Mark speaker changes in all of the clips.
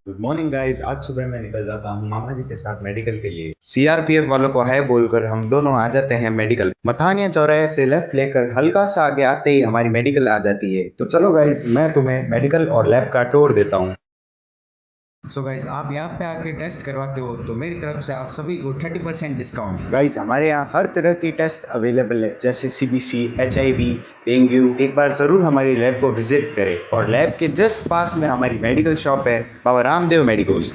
Speaker 1: Good morning guys. आज सुबह मैं निकल जाता हूँ मामा जी के साथ मेडिकल के लिए। सीआरपीएफ वालों को है बोलकर हम दोनों आ जाते हैं मेडिकल। मथानिया चौराहे से लेफ्ट लेकर हल्का सा आगे आते ही हमारी मेडिकल आ जाती है। तो चलो गाइस, मैं तुम्हें मेडिकल और लैब का टूर देता हूँ। सो गाइस, आप यहाँ पे आके टेस्ट करवाते हो तो मेरी तरफ से आप सभी को 30% डिस्काउंट। गाइस, हमारे यहाँ हर तरह की टेस्ट अवेलेबल है, जैसे सीबीसी, एचआईवी, डेंगू। एक बार जरूर हमारी लैब को विजिट करें। और लैब के जस्ट पास में हमारी मेडिकल शॉप है, बाबा रामदेव मेडिकल्स।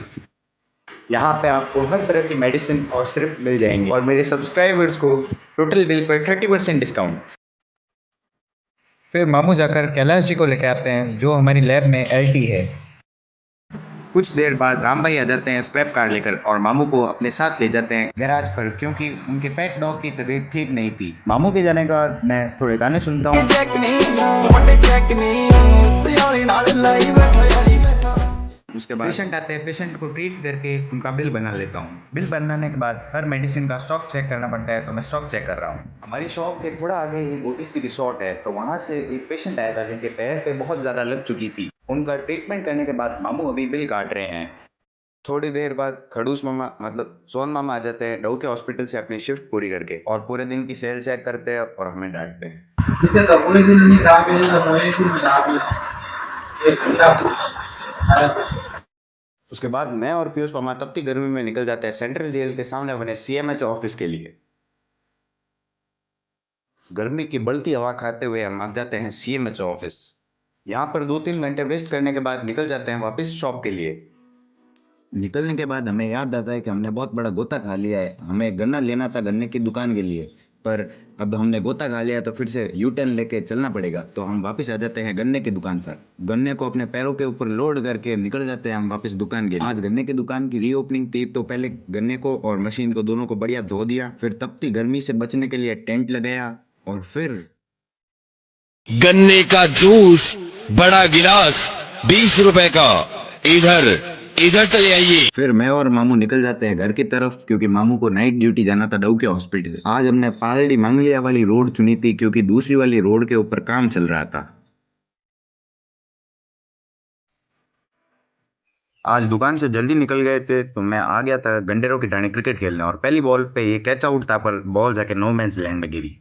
Speaker 1: यहाँ पे आपको हर तरह की मेडिसिन और सिर्फ मिल जाएंगे, और मेरे सब्सक्राइबर्स को टोटल बिल पर 30% डिस्काउंट। फिर मामू जाकर कैलाश जी को लेके आते हैं, जो हमारी लैब में एलटी है। कुछ देर बाद राम भाई आ जाते हैं स्क्रैप कार लेकर, और मामू को अपने साथ ले जाते हैं गैराज पर, क्योंकि उनके पेट डॉग की तबीयत ठीक नहीं थी। मामू के जाने के बाद मैं थोड़े गाने सुनता हूँ। उसके बाद पेशेंट आते हैं, पेशेंट को ट्रीट करके उनका बिल बना लेता हूँ। बिल बनाने के बाद हर मेडिसिन का स्टॉक चेक करना पड़ता है, तो मैं स्टॉक चेक कर रहा हूँ। हमारी शॉप के थोड़ा आगे एक ओटीसी रिसोर्ट है, तो वहाँ से एक पेशेंट आया था जिनके पैर पे बहुत ज़्यादा लग चुकी थी। उनका ट्रीटमेंट करने के बाद मामू अभी बिल काट रहे हैं। थोड़ी देर बाद खड़ूस मामा मतलब सोन मामा आ जाते हैं डऊ के हॉस्पिटल से अपनी शिफ्ट पूरी करके, और पूरे दिन की सेल चेक करते हैं और हमें डांटते हैं। उसके बाद मैं और पीयूष मामा तपती गर्मी में निकल जाते हैं सेंट्रल जेल के सामने बने सीएमएच ऑफिस के लिए। गर्मी की बढ़ती हवा खाते हुए हम आ जाते हैं सीएमएच ऑफिस। यहाँ पर 2-3 घंटे वेस्ट करने के बाद निकल जाते हैं वापस शॉप के लिए। निकलने के बाद हमें याद आता है कि हमने बहुत बड़ा गोता खा लिया है। हमें गन्ना लेना था गन्ने की दुकान के लिए, पर अब हमने गोता खा लिया तो फिर से यू टर्न लेके चलना पड़ेगा। तो हम वापस आ जाते हैं गन्ने की दुकान पर। गन्ने को अपने पैरों के ऊपर लोड करके निकल जाते हैं हम वापस दुकान के लिए। आज गन्ने की दुकान की रीओपनिंग थी, तो पहले गन्ने को और मशीन को दोनों को बढ़िया धो दिया, फिर तपती गर्मी से बचने के लिए टेंट लगाया, और फिर
Speaker 2: गन्ने का जूस बड़ा गिलास 20 रुपए का। इधर इधर चले आइए।
Speaker 1: फिर मैं और मामू निकल जाते हैं घर की तरफ, क्योंकि मामू को नाइट ड्यूटी जाना था डऊ के हॉस्पिटल। आज हमने पालड़ी मंगलिया वाली रोड चुनी थी, क्योंकि दूसरी वाली रोड के ऊपर काम चल रहा था। आज दुकान से जल्दी निकल गए थे, तो मैं आ गया था गंडेरों की टाणी क्रिकेट खेलने, और पहली बॉल पे ये कैच आउट था, पर बॉल जाके नो मैंस लैंड में गिरी।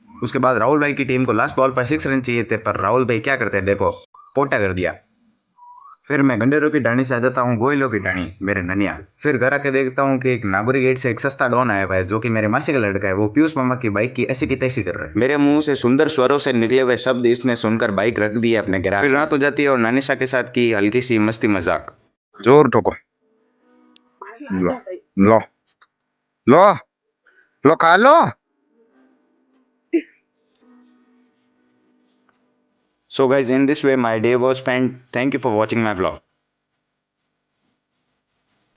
Speaker 1: उसके बाद राहुल भाई की टीम को लास्ट बॉल पर 6 रन चाहिए थे, पर राहुल भाई क्या करते हैं देखो, पोटा कर दिया। फिर मैं गंडेरों की टाणी से आ जाता हूँ गोयलों की टाणी, मेरे ननियाल। फिर घर आके देखता हूँ कि एक नागोरी गेट से एक सस्ता डॉन आया हुआ है, जो कि मेरे मासी का लड़का है। वो पीयूष मामा की बाइक की ऐसी की तैसी कर रहा है। मेरे मुंह से सुंदर स्वरों से निकले हुए शब्द इसने सुनकर बाइक रख दी है अपने गैराज। फिर रात हो जाती है और नानिशा के साथ की हल्की सी मस्ती मजाक। जोर ठोको। लो लो लो लो, खा लो। So guys, in this way my day was spent. Thank you for watching my vlog.